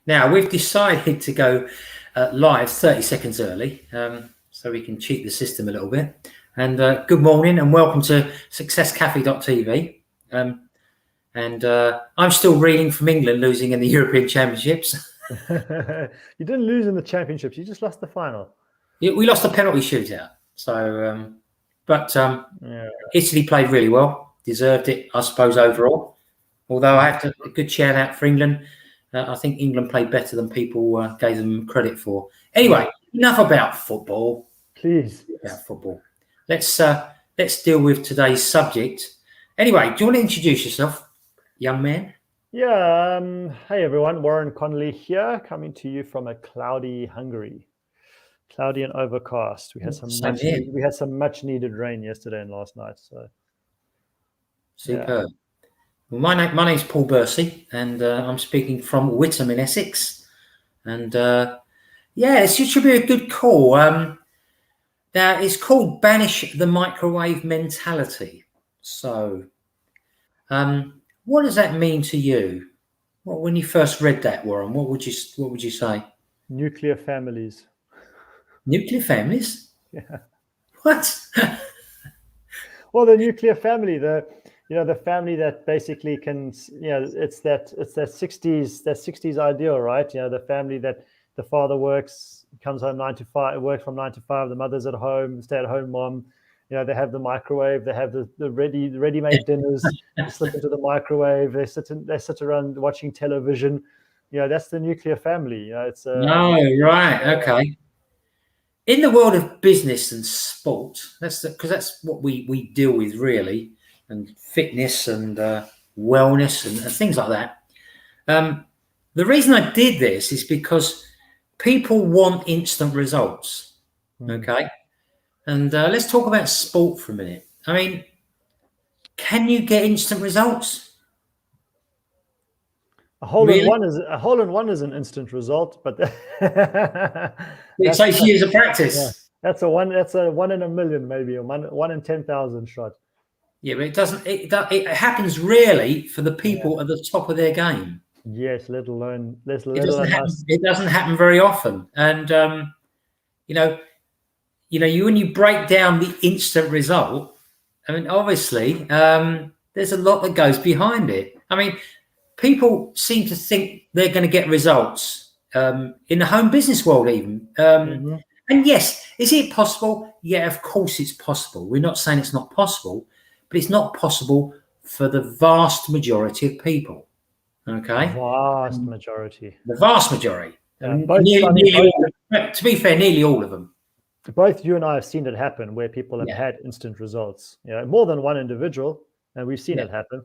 Now, we've decided to go live 30 seconds early, so we can cheat the system a little bit. And good morning and welcome to successcafe.tv. And I'm still reeling from England losing in the European Championships. You didn't lose in the championships, you just lost the final. We lost a penalty shootout. So, Italy played really well, deserved it, I suppose, overall. Although I have to a good shout out for England. I think England played better than people gave them credit for. Anyway, enough about football. Please. About football. Let's deal with today's subject. Anyway, do you want to introduce yourself, young man? Yeah. Hey everyone, Warren Connolly here, coming to you from a cloudy Hungary. Cloudy and overcast. We had some much needed rain yesterday and last night. So superb. Yeah. Well, my name's Paul Bursey, and I'm speaking from Witham in Essex. And this should be a good call. Now, it's called Banish the Microwave Mentality. So, what does that mean to you? Well, when you first read that, Warren, what would you say? Nuclear families. Nuclear families? Yeah. What? Well, the nuclear family, the family that basically can, it's that 60s ideal, right? The family that the father works, comes home 9 to 5, works from 9 to 5. The mother's at home, stay-at-home mom. They have the microwave. They have the ready-made dinners. They slip into the microwave. They sit around watching television. That's the nuclear family. It's okay. In the world of business and sport, because that's what we deal with really, and fitness and wellness and things like that. The reason I did this is because people want instant results. Okay. And let's talk about sport for a minute. I mean, can you get instant results? A hole in one is an instant result, but it takes years of practice. Yeah, that's a 1 in a million, maybe a 1 in 10,000 shot. Yeah, but it doesn't. It happens rarely for the people at the top of their game. Yes, let alone it doesn't happen very often. And when you break down the instant result, I mean, obviously, there's a lot that goes behind it. I mean, people seem to think they're going to get results in the home business world, even. And yes, is it possible? Yeah, of course it's possible. We're not saying it's not possible, but it's not possible for the vast majority of people. Okay? The vast majority. To be fair, nearly all of them. Both you and I have seen it happen where people have had instant results. More than one individual, and we've seen it happen.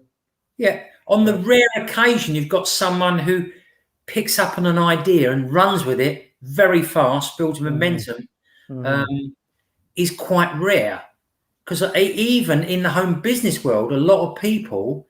Yeah. On the rare occasion you've got someone who picks up on an idea and runs with it very fast, builds momentum, is quite rare. Because even in the home business world, a lot of people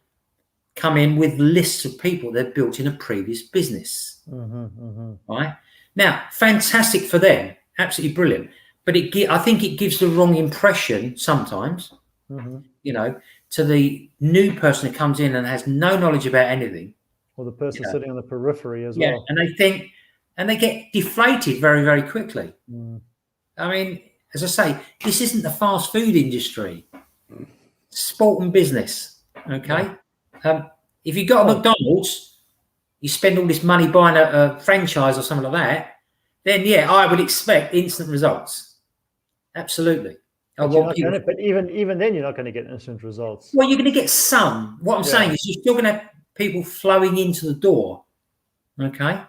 come in with lists of people they've built in a previous business. Right? Now, fantastic for them. Absolutely brilliant. But I think it gives the wrong impression sometimes, to the new person who comes in and has no knowledge about anything. Or the person sitting on the periphery as well. And they get deflated very, very quickly. I mean, as I say, this isn't the fast food industry. Sport and business, okay? If you got a McDonald's, you spend all this money buying a franchise or something like that, then, I would expect instant results. Absolutely. But even then, you're not going to get instant results. Well, you're going to get some. What I'm saying is you're still going to have people flowing into the door, okay?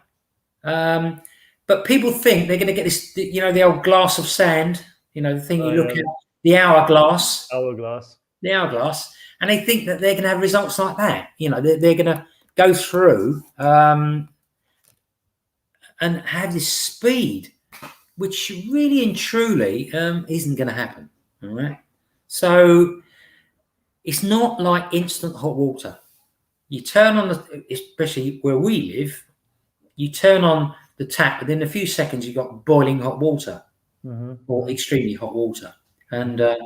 But people think they're going to get this, the old glass of sand, the thing you look at, the hourglass. The hourglass. And they think that they're going to have results like that. They're going to go through and have this speed, which really and truly isn't going to happen. All right. So it's not like instant hot water. You turn on especially where we live, you turn on the tap, within a few seconds you've got boiling hot water or extremely hot water. And are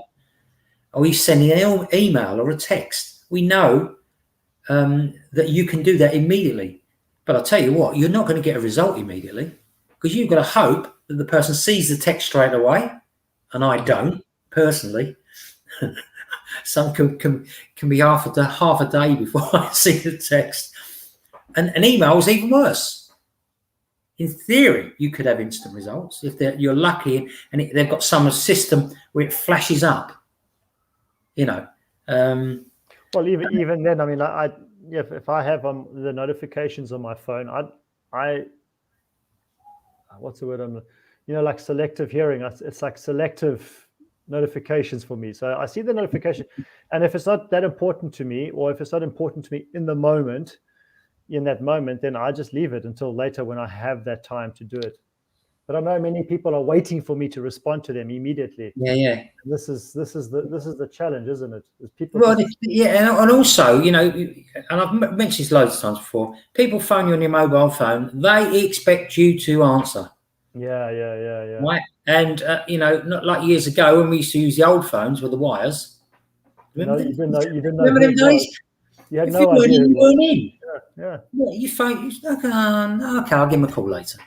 we sending an email or a text? We know that you can do that immediately. But I'll tell you what, you're not going to get a result immediately, because you've got to hope that the person sees the text straight away, and I don't personally. Some can be half a day before I see the text, and an email is even worse. In theory, you could have instant results if you're lucky, and they've got some system where it flashes up. Well, even then, I mean, if I have the notifications on my phone, I what's the word? Like selective hearing. It's like selective notifications for me. So I see the notification, and if it's not that important to me, or if it's not important to me in that moment, then I just leave it until later when I have that time to do it. But I know many people are waiting for me to respond to them immediately. Yeah. This is the challenge, isn't it? People and also, and I've mentioned this loads of times before. People phone you on your mobile phone; they expect you to answer. Yeah. Right, and not like years ago when we used to use the old phones with the wires. Remember you didn't know. Remember them days? You had no idea. You weren't in. Yeah. You phone. Okay, I'll give him a call later.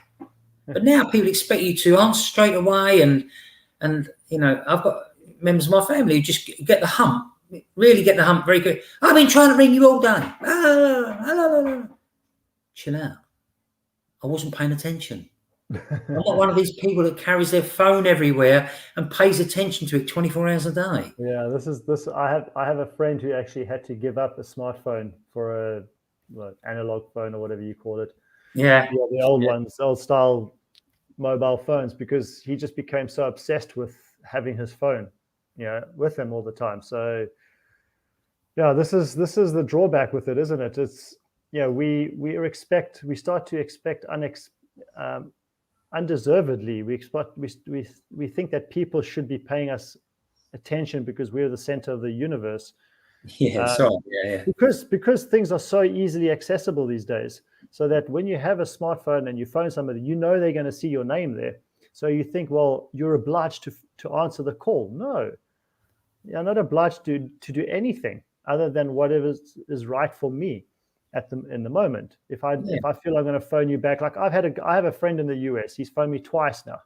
But now people expect you to answer straight away, and I've got members of my family who just get the hump, really get the hump very quick. I've been trying to ring you all day. Chill out. I wasn't paying attention. I'm not one of these people that carries their phone everywhere and pays attention to it 24 hours a day. Yeah, this. I have a friend who actually had to give up a smartphone for a analog phone or whatever you call it. Yeah, the old ones, old style mobile phones, because he just became so obsessed with having his phone, with him all the time. So, yeah, this is the drawback with it, isn't it? It's we start to expect undeservedly. We think that people should be paying us attention because we're the center of the universe. Yeah, because things are so easily accessible these days, so that when you have a smartphone and you phone somebody, they're going to see your name there. So you think, well, you're obliged to answer the call. No, you're not obliged to do anything other than whatever is right for me in the moment. If I feel I'm going to phone you back, like I have a friend in the US. He's phoned me twice now,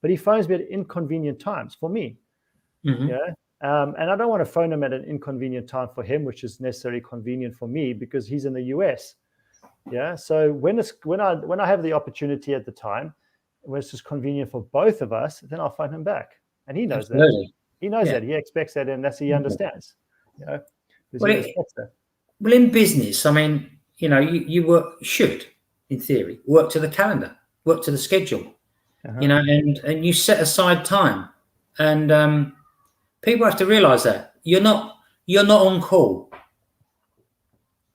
but he phones me at inconvenient times for me. Mm-hmm. And I don't want to phone him at an inconvenient time for him, which is necessarily convenient for me because he's in the US. Yeah. So when I have the opportunity at the time, when it's just convenient for both of us, then I'll phone him back, and he knows that. He knows that. He expects that, and he understands. Well, in business, I mean, you should, in theory, work to the calendar, work to the schedule, and you set aside time, and people have to realize that you're not on call,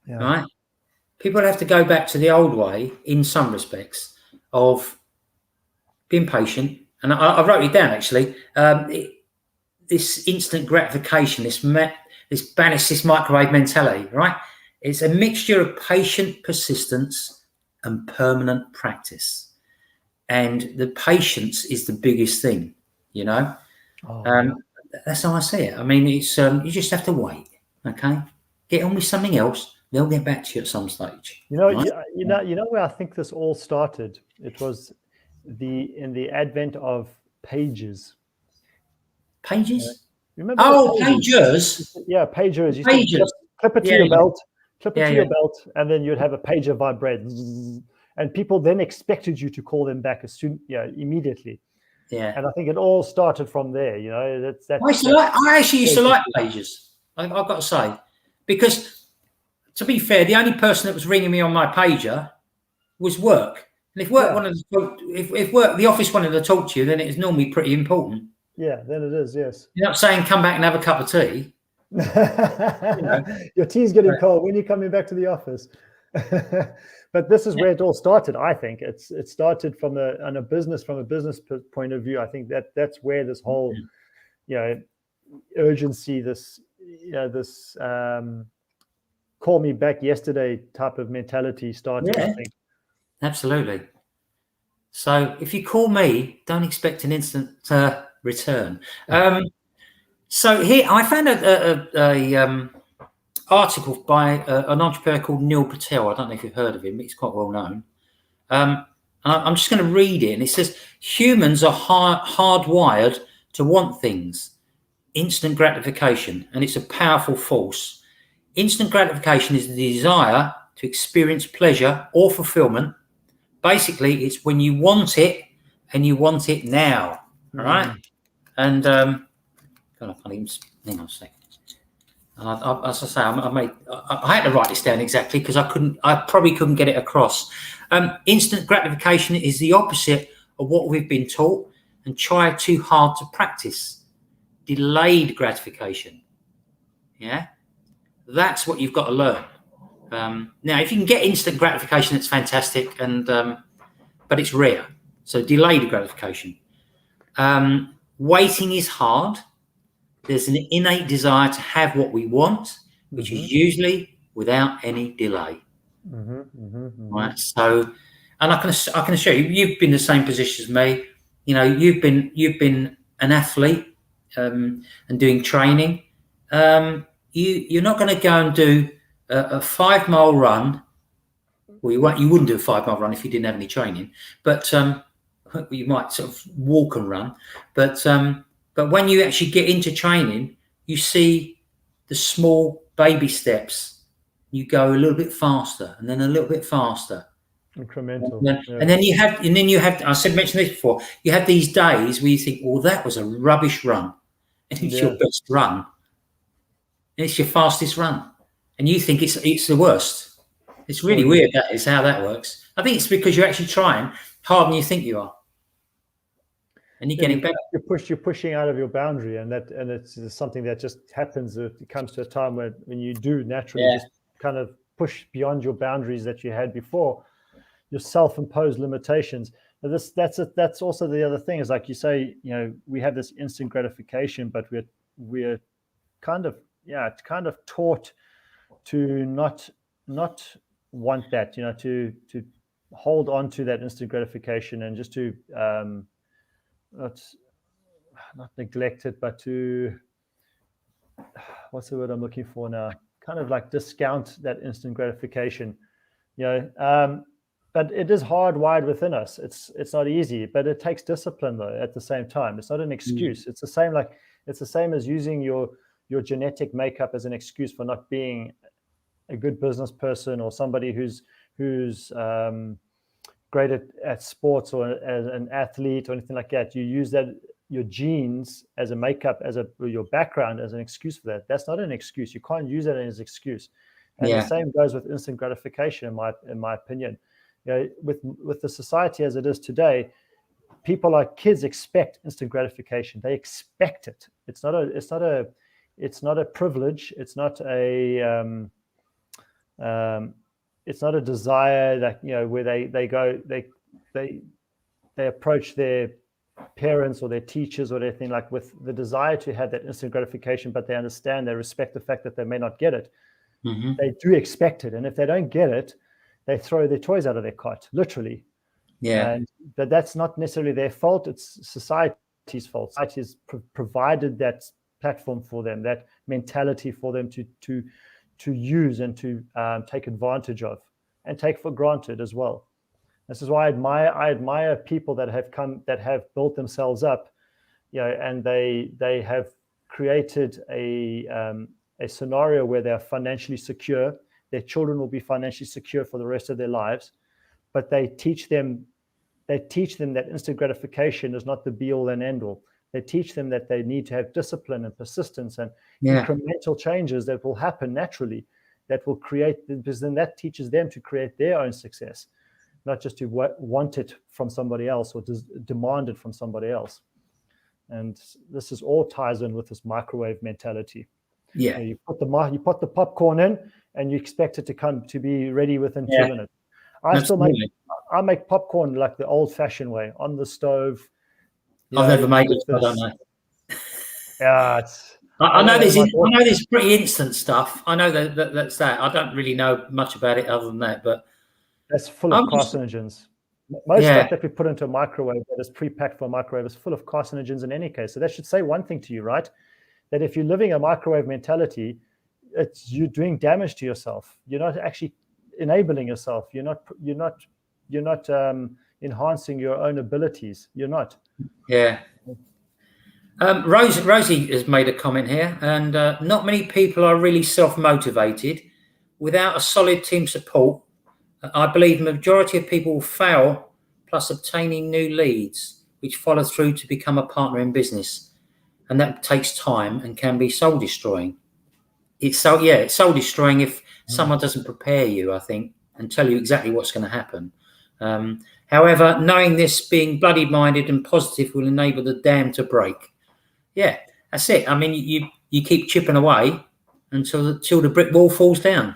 right? People have to go back to the old way in some respects of being patient. And I wrote it down actually. This instant gratification, this Banish, this microwave mentality, right? It's a mixture of patient persistence and permanent practice. And the patience is the biggest thing, That's how I see it. I mean, it's you just have to wait, okay? Get on with something else. They'll get back to you at some stage. Right? You know where I think this all started? It was in the advent of pages. Pages? Remember? Pagers. Yeah, pagers. You Pagers. Clip it to your belt. Clip it to your belt, and then you'd have a pager vibrate, and people then expected you to call them back immediately. Yeah. And I think it all started from there. I actually used to like pages. I've got to say, because to be fair, the only person that was ringing me on my pager was work. And if work wanted to talk, if work, the office wanted to talk to you, then it is normally pretty important. Yeah, then it is. Yes. You're not saying come back and have a cup of tea. Your tea's getting cold. When are you coming back to the office? But this is where it all started. I think it started from a business point of view. I think that's where this whole, urgency, this call me back yesterday type of mentality started. I think. Absolutely. So if you call me, don't expect an instant return. So here I found article by an entrepreneur called Neil Patel. I don't know if you've heard of him. He's quite well known. I'm just going to read it. And it says, humans are hardwired to want things, instant gratification, and it's a powerful force. Instant gratification is the desire to experience pleasure or fulfillment. Basically, it's when you want it and you want it now. All right. And God, I can't even hang on a second. As I say, I had to write this down exactly because I probably couldn't get it across. Instant gratification is the opposite of what we've been taught and try too hard to practice. Delayed gratification. Yeah, that's what you've got to learn. Now, if you can get instant gratification, it's fantastic, but it's rare. So delayed gratification. Waiting is hard. There's an innate desire to have what we want, which is usually without any delay. Right. So, and I can assure you, you've been in the same position as me. You know, you've been an athlete and doing training. You're not going to go and do a 5-mile run. Well, you wouldn't do a 5-mile run if you didn't have any training, but you might sort of walk and run. But when you actually get into training, you see the small baby steps. You go a little bit faster, and then a little bit faster. Incremental. And then you have. I mentioned this before. You have these days where you think, well, that was a rubbish run, and it's your best run, and it's your fastest run, and you think it's the worst. It's really weird. That is how that works. I think it's because you're actually trying harder than you think you are. And you're getting better. You're pushing out of your boundary, and it's something that just happens. It comes to a time when you do naturally just kind of push beyond your boundaries that you had before, your self-imposed limitations. And that's also the other thing is, like you say, you know, we have this instant gratification, but we're kind of taught to not want that, you know, to hold on to that instant gratification and just to not neglect it, but to, what's the word I'm looking for now? Kind of like discount that instant gratification, you know. But it is hardwired within us. It's not easy, but it takes discipline though. At the same time, it's not an excuse. It's the same as using your genetic makeup as an excuse for not being a good business person or somebody who's great at sports or as an athlete or anything like that. You use that, your genes as a makeup, your background as an excuse for that. That's not an excuse. You can't use that as an excuse. And the same goes with instant gratification, in my opinion. You know, with the society as it is today, people like kids expect instant gratification. They expect it. It's not a privilege. It's not a desire that, you know, where they approach their parents or their teachers or anything, like with the desire to have that instant gratification, but they respect the fact that they may not get it. They do expect it, and if they don't get it, they throw their toys out of their cart, literally. But that's not necessarily their fault. It's society's fault. Society has provided that platform for them, that mentality for them to use and to take advantage of and take for granted as well. This is why I admire people that have built themselves up, you know, and they have created a scenario where they're financially secure. Their children will be financially secure for the rest of their lives, but they teach them that instant gratification is not the be all and end all. They teach them that they need to have discipline and persistence and incremental changes that will happen naturally, that will create, because then that teaches them to create their own success, not just to want it from somebody else or demand it from somebody else. And this is all ties in with this microwave mentality. Yeah, you put the popcorn in, and you expect it to be ready within 2 minutes. I make popcorn like the old-fashioned way on the stove. I've never made it. I don't know. Yeah, I know there's pretty instant stuff. I know that's that. I don't really know much about it other than that, but that's full of carcinogens. Most stuff that we put into a microwave that is pre-packed for a microwave is full of carcinogens in any case. So that should say one thing to you, right? That if you're living a microwave mentality, you're doing damage to yourself. You're not actually enabling yourself. You're not enhancing your own abilities. You're not. Yeah. Rosie has made a comment here, and not many people are really self-motivated. Without a solid team support, I believe the majority of people will fail, plus obtaining new leads, which follow through to become a partner in business. And that takes time and can be soul destroying. It's soul destroying if someone doesn't prepare you, I think, and tell you exactly what's going to happen. However, knowing this, being bloody minded and positive will enable the dam to break. Yeah, that's it. I mean, you keep chipping away until the brick wall falls down.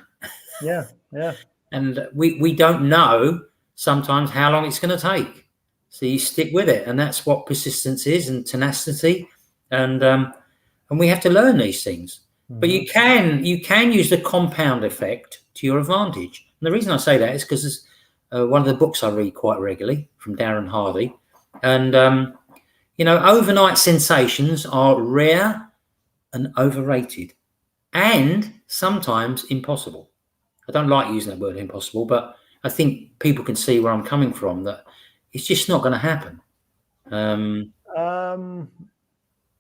Yeah. And we don't know sometimes how long it's going to take. So you stick with it, and that's what persistence is, and tenacity, and we have to learn these things. But you can use the compound effect to your advantage. And the reason I say that is because one of the books I read quite regularly from Darren Hardy, and overnight sensations are rare and overrated, and sometimes impossible. I don't like using that word impossible, but I think people can see where I'm coming from, that it's just not going to happen.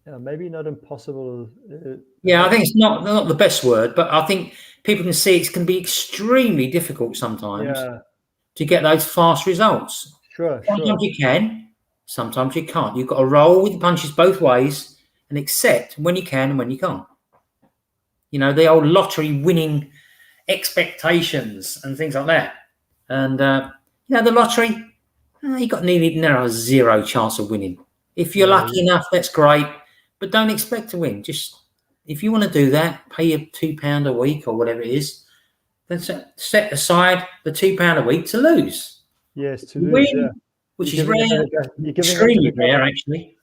Maybe not impossible. I think it's not the best word, but I think people can see it can be extremely difficult sometimes to get those fast results. Sometimes you can, sometimes you can't. You've got to roll with the punches both ways and accept when you can and when you can't. The old lottery winning expectations and things like that. And, the lottery, you got nearly zero chance of winning. If you're lucky enough, that's great, but don't expect to win. Just, if you want to do that, pay your £2 a week or whatever it is, then set aside the £2 a week to lose. Yes, to lose, win, which is rare, extremely rare, actually.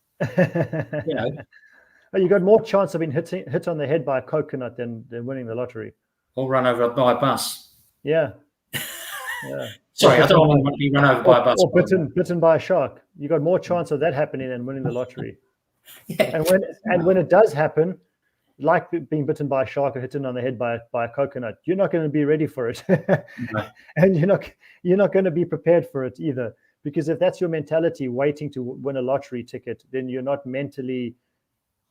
You got more chance of being hit on the head by a coconut than winning the lottery. Or run over by a bus. Yeah. Sorry, I don't want to be run over by a bus. Or bitten by a shark. You got more chance of that happening than winning the lottery. And when it does happen, like being bitten by a shark or hit on the head by a coconut, you're not going to be ready for it. And you're not going to be prepared for it either. Because if that's your mentality, waiting to win a lottery ticket, then you're not mentally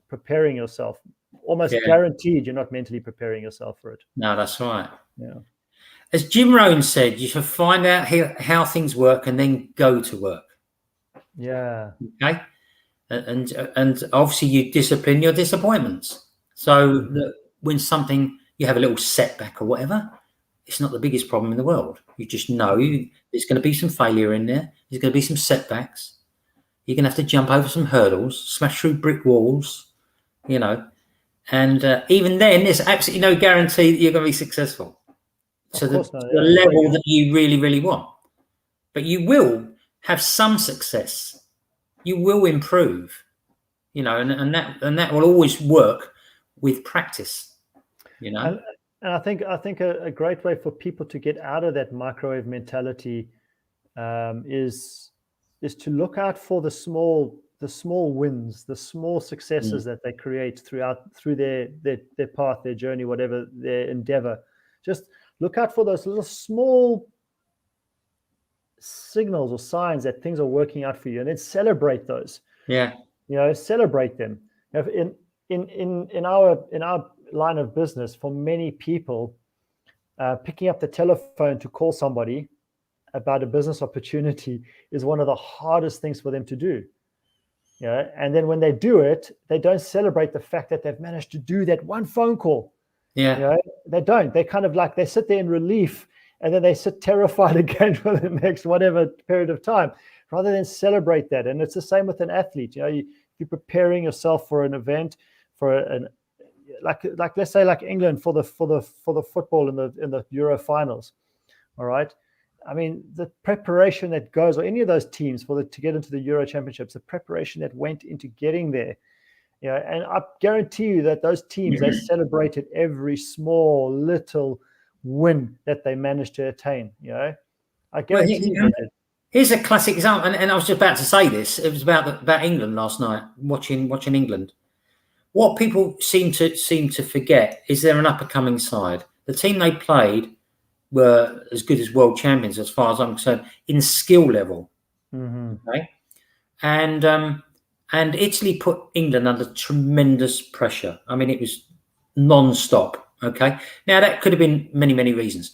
preparing yourself. Almost guaranteed you're not mentally preparing yourself for it. No, that's right. Yeah. As Jim Rohn said, you should find out how things work and then go to work. Yeah. Okay. And obviously you discipline your disappointments. So that when you have a little setback or whatever, it's not the biggest problem in the world. You just know there's going to be some failure in there. There's going to be some setbacks. You're going to have to jump over some hurdles, smash through brick walls, and even then there's absolutely no guarantee that you're going to be successful. So the level that you really, really want. But you will have some success. You will improve, and that will always work with practice, And I think a great way for people to get out of that microwave mentality is to look out for the small wins, the small successes that they create through their path, their journey, whatever their endeavor. Just look out for those little small signals or signs that things are working out for you, and then celebrate those. Yeah. Celebrate them. In our line of business, for many people, picking up the telephone to call somebody about a business opportunity is one of the hardest things for them to do. And then when they do it, they don't celebrate the fact that they've managed to do that one phone call. Yeah. They don't. They kind of they sit there in relief, and then they sit terrified again for the next whatever period of time, rather than celebrate that. And it's the same with an athlete. You're preparing yourself for an event, for like let's say like England for the football in the Euro finals. All right. I mean, the preparation that goes, or any of those teams to get into the Euro Championships, the preparation that went into getting there. And I guarantee you that those teams, they celebrated every small little win that they managed to attain. I guarantee you. Here's a classic example, and I was just about to say this. It was about England last night, watching England. what people seem to forget is they're an up and coming side. The team they played were as good as world champions, as far as I'm concerned, in skill level. Okay, and Italy put England under tremendous pressure. I mean, it was non-stop. Okay, now that could have been many reasons,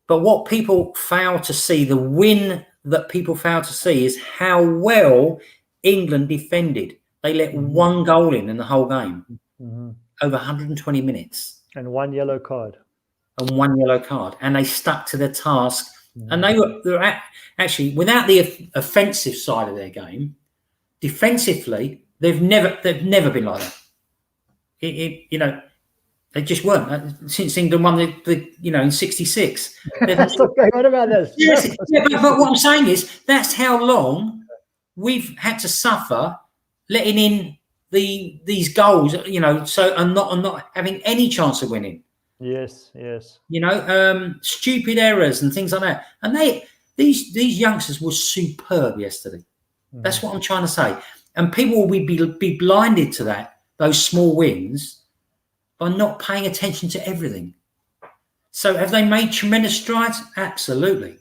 but what people fail to see, the win that people fail to see, is how well England defended. They let one goal in the whole game, over 120 minutes. And one yellow card. And they stuck to their task. And they were actually, without the offensive side of their game, defensively, they've never been like that. They just weren't since England won in '66. Stop going on about this. Seriously, but what I'm saying is that's how long we've had to suffer letting in these goals. So and not having any chance of winning. Yes. Stupid errors and things like that. And these youngsters were superb yesterday. That's what I'm trying to say. And people will be blinded to those small wins, by not paying attention to everything. So have they made tremendous strides? Absolutely.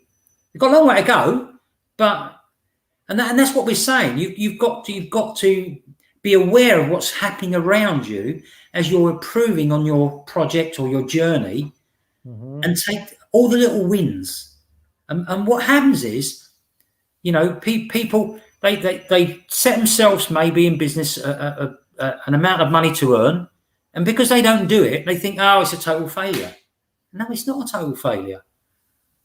They've got a long way to go, but that's what we're saying. You've got to be aware of what's happening around you as you're improving on your project or your journey, and take all the little wins. And what happens is, people they set themselves maybe in business an amount of money to earn. And because they don't do it, they think, oh, it's a total failure. No, it's not a total failure.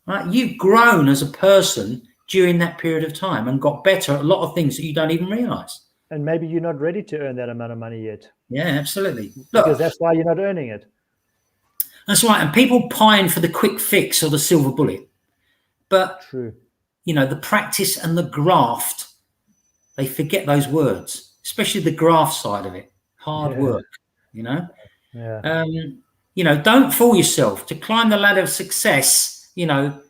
Right? You've grown as a person during that period of time and got better at a lot of things that you don't even realise. And maybe you're not ready to earn that amount of money yet. Yeah, absolutely. Because that's why you're not earning it. That's right. And people pine for the quick fix or the silver bullet. But, true. The practice and the graft, they forget those words, especially the graft side of it. Hard work. Don't fool yourself. To climb the ladder of success, you don't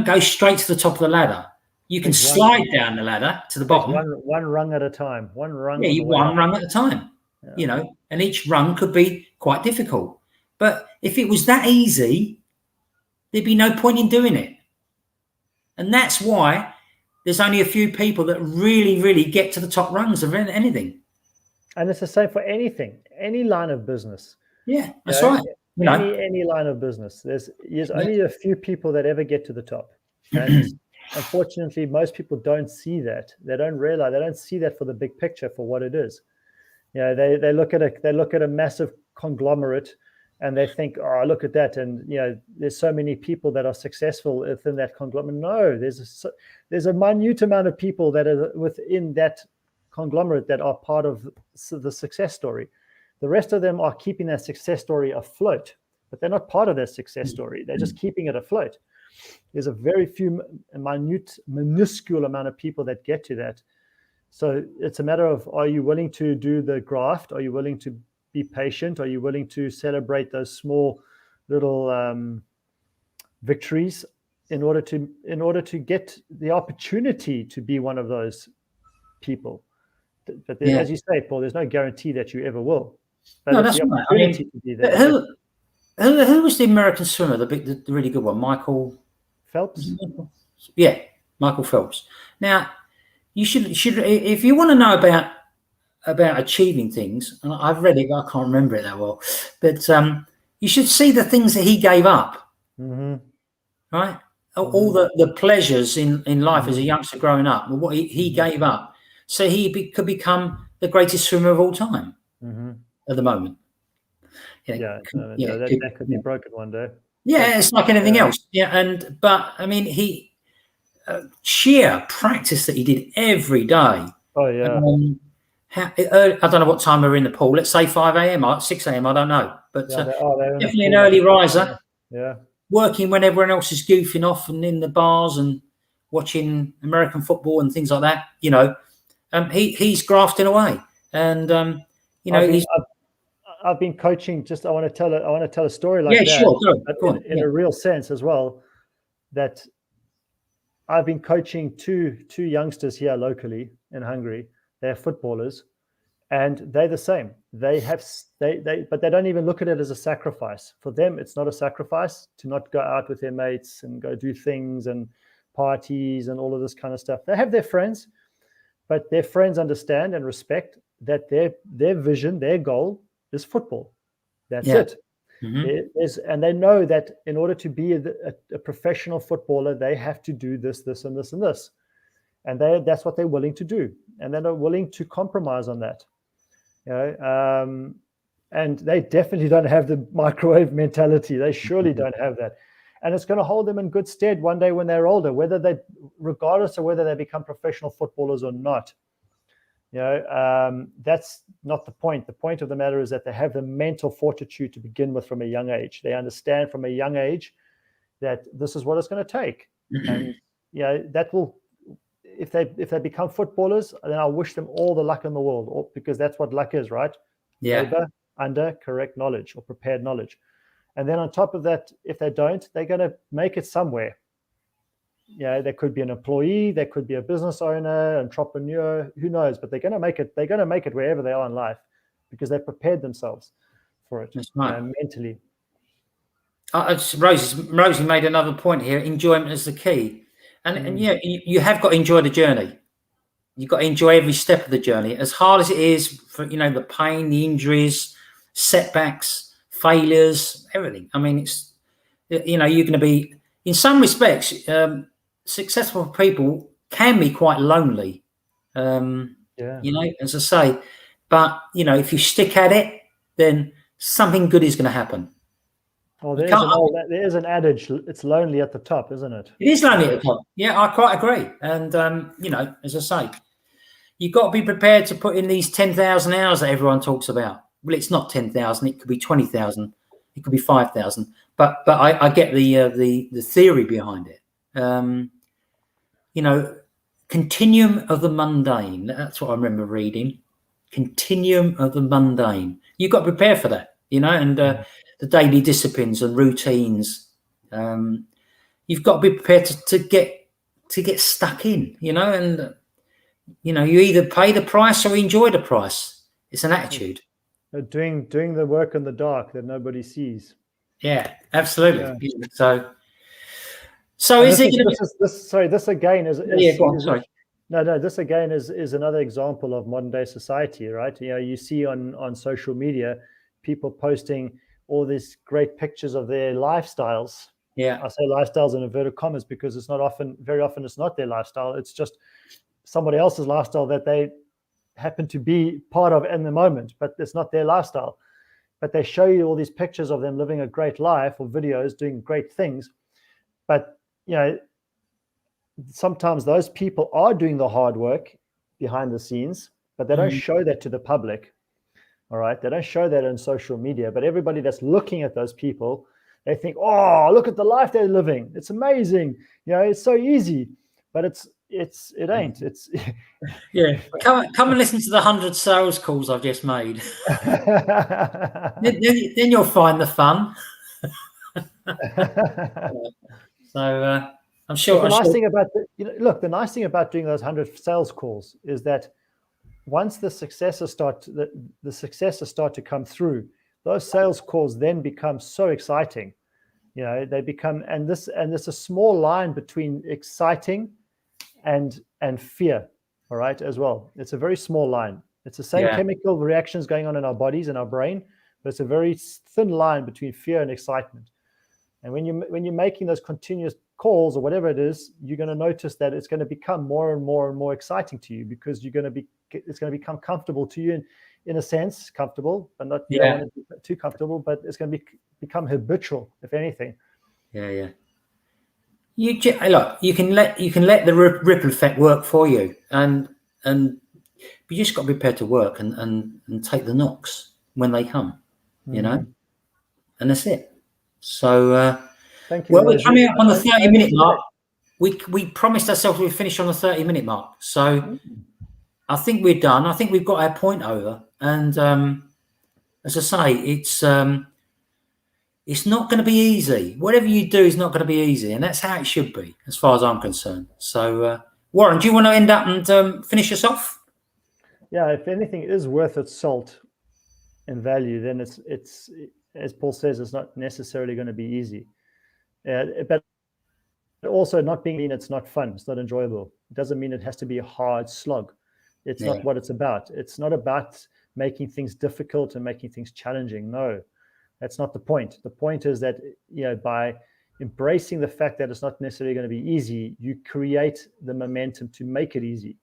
go straight to the top of the ladder. You can slide down the ladder to the bottom. One rung at a time. One rung. Yeah, one rung at a time. Yeah. And each rung could be quite difficult. But if it was that easy, there'd be no point in doing it. And that's why there's only a few people that really get to the top rungs of anything. And it's the same for anything, any line of business. Yeah, that's right. Any line of business. There's only a few people that ever get to the top. And unfortunately, most people don't see that. They don't realize. They don't see that for the big picture, for what it is. They look at a massive conglomerate, and they think, oh, look at that, and there's so many people that are successful within that conglomerate. No, there's a minute amount of people that are within that conglomerate that are part of the success story. The rest of them are keeping that success story afloat, but they're not part of that success story. They're just keeping it afloat. There's a very few minuscule amount of people that get to that. So it's a matter of, are you willing to do the graft? Are you willing to be patient? Are you willing to celebrate those small little victories in order to get the opportunity to be one of those people? But as you say, Paul, there's no guarantee that you ever will. But no, that's right. I mean, to be there. Who was the American swimmer, the really good one? Michael Phelps? Yeah, Michael Phelps. Now, you should if you want to know about achieving things, and I've read it, but I can't remember it that well, but you should see the things that he gave up. Right? All the pleasures in life as a youngster growing up, what he gave up. So he could become the greatest swimmer of all time at the moment. That could be broken one day. Yeah, it's like anything else. Yeah, but I mean, he sheer practice that he did every day. Oh yeah. I don't know what time we were in the pool. Let's say 5 a.m. or 6 a.m. I don't know, but definitely an early riser. Yeah. Working when everyone else is goofing off and in the bars and watching American football and things like that. He's grafting away, and I've been coaching. I want to tell a story like that. Sure. Go on. In a real sense as well. That I've been coaching two youngsters here locally in Hungary. They're footballers, and they're the same. But they don't even look at it as a sacrifice. For them, it's not a sacrifice to not go out with their mates and go do things and parties and all of this kind of stuff. They have their friends, but their friends understand and respect that their vision, their goal is football. That's it. And they know that in order to be a professional footballer, they have to do this, this, and this, and this. And that's what they're willing to do. And they're not willing to compromise on that. And they definitely don't have the microwave mentality. They surely don't have that. And it's going to hold them in good stead one day when they're older, regardless of whether they become professional footballers or not. That's not the point. The point of the matter is that they have the mental fortitude to begin with from a young age. They understand from a young age that this is what it's going to take. And that will, if they become footballers, then I wish them all the luck in the world, because that's what luck is, right? Labor under correct knowledge or prepared knowledge. And then on top of that, if they don't, they're going to make it somewhere. They could be an employee, they could be a business owner, entrepreneur, who knows, but they're going to make it. They're going to make it wherever they are in life because they've prepared themselves for it. That's right. Mentally. Rosie made another point here. Enjoyment is the key. And you have got to enjoy the journey. You've got to enjoy every step of the journey, as hard as it is for, the pain, the injuries, setbacks, failures, everything. I mean, it's, you're going to be, in some respects, successful people can be quite lonely, as I say. But, if you stick at it, then something good is going to happen. Oh, there is an adage. It's lonely at the top, isn't it? It is lonely at the top. Yeah, I quite agree. And, as I say, you've got to be prepared to put in these 10,000 hours that everyone talks about. Well, it's not 10,000. It could be 20,000. It could be 5,000. But I get the theory behind it. Continuum of the mundane. That's what I remember reading. Continuum of the mundane. You've got to prepare for that, and the daily disciplines and routines. You've got to be prepared to get stuck in, and you either pay the price or enjoy the price. It's an attitude. Doing the work in the dark that nobody sees. Yeah, absolutely. Yeah. So is it going to be? This again is. Go on, sorry. No. This again is another example of modern day society, right? You see on social media people posting all these great pictures of their lifestyles. Yeah, I say lifestyles in inverted commas because very often it's not their lifestyle. It's just somebody else's lifestyle that they happen to be part of in the moment, but it's not their lifestyle. But they show you all these pictures of them living a great life or videos doing great things. But, sometimes those people are doing the hard work behind the scenes, but they don't show that to the public. All right. They don't show that on social media, but everybody that's looking at those people, they think, oh, look at the life they're living. It's amazing. It's so easy, but it ain't. It's Come and listen to the 100 sales calls I've just made. then you'll find the fun. So I'm sure. The nice thing about the nice thing about doing those 100 sales calls is that once the successes start to come through, those sales calls then become so exciting. They become, and there's a small line between exciting and fear, all right, as well. It's a very small line. It's the same chemical reactions going on in our bodies and our brain, but it's a very thin line between fear and excitement. And when you're making those continuous calls or whatever it is, you're going to notice that it's going to become more and more and more exciting to you because it's going to become comfortable to you in a sense, comfortable, but not too comfortable, but it's going to become habitual, if anything. Yeah. You can let the ripple effect work for you, and you just got to be prepared to work and take the knocks when they come, and that's it. So, thank you. Well, we're coming up on the 30-minute mark. We promised ourselves we'd finish on the 30-minute mark, so I think we're done. I think we've got our point over, and as I say, it's not going to be easy. Whatever you do is not going to be easy, and that's how it should be, as far as I'm concerned. So, Warren, do you want to end up and finish us off? yeah, if anything is worth its salt and value, then it's as Paul says, it's not necessarily going to be easy. But also, not being mean it's not fun, it's not enjoyable. It doesn't mean it has to be a hard slog. It's not what it's about. It's not about making things difficult and making things challenging. No, that's not the point. The point is that, you know, by embracing the fact that it's not necessarily going to be easy, you create the momentum to make it easy.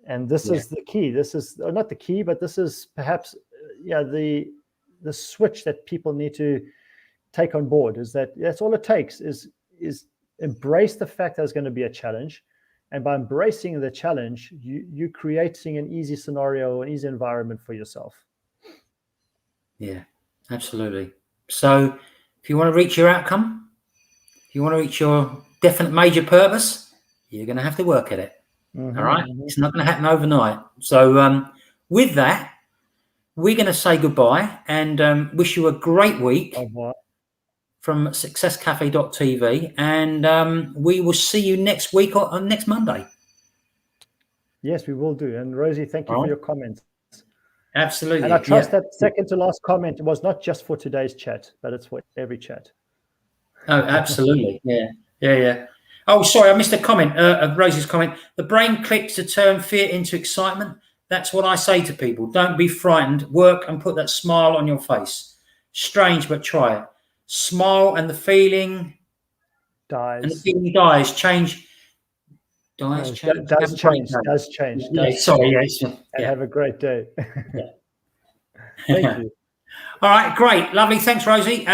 And this is the key. This is not the key, but this is perhaps, the switch that people need to take on board. Is that that's all it takes is embrace the fact there's going to be a challenge, and by embracing the challenge, you're creating an easy scenario, an easy environment for yourself. Yeah, absolutely. So if you want to reach your outcome, if you want to reach your definite major purpose, you're going to have to work at it. All right. It's not going to happen overnight. So with that, we're going to say goodbye and wish you a great week from successcafe.tv. And we will see you next week or next Monday. Yes, we will do. And Rosie, thank you for your comments. Absolutely. And I trust that second to last comment was not just for today's chat, but it's for every chat. Oh, absolutely. Yeah. Oh, sorry, I missed a comment of Rosie's comment. The brain clicks to turn fear into excitement. That's what I say to people. Don't be frightened. Work and put that smile on your face. Strange, but try it. Smile and the feeling dies. And the feeling dies. Change. Does change. Yeah, sorry. Yes. And have a great day. Yeah. Thank you. All right, great. Lovely. Thanks, Rosie.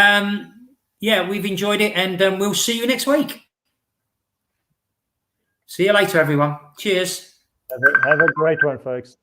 Yeah, we've enjoyed it, and we'll see you next week. See you later, everyone. Cheers. Have a great one, folks.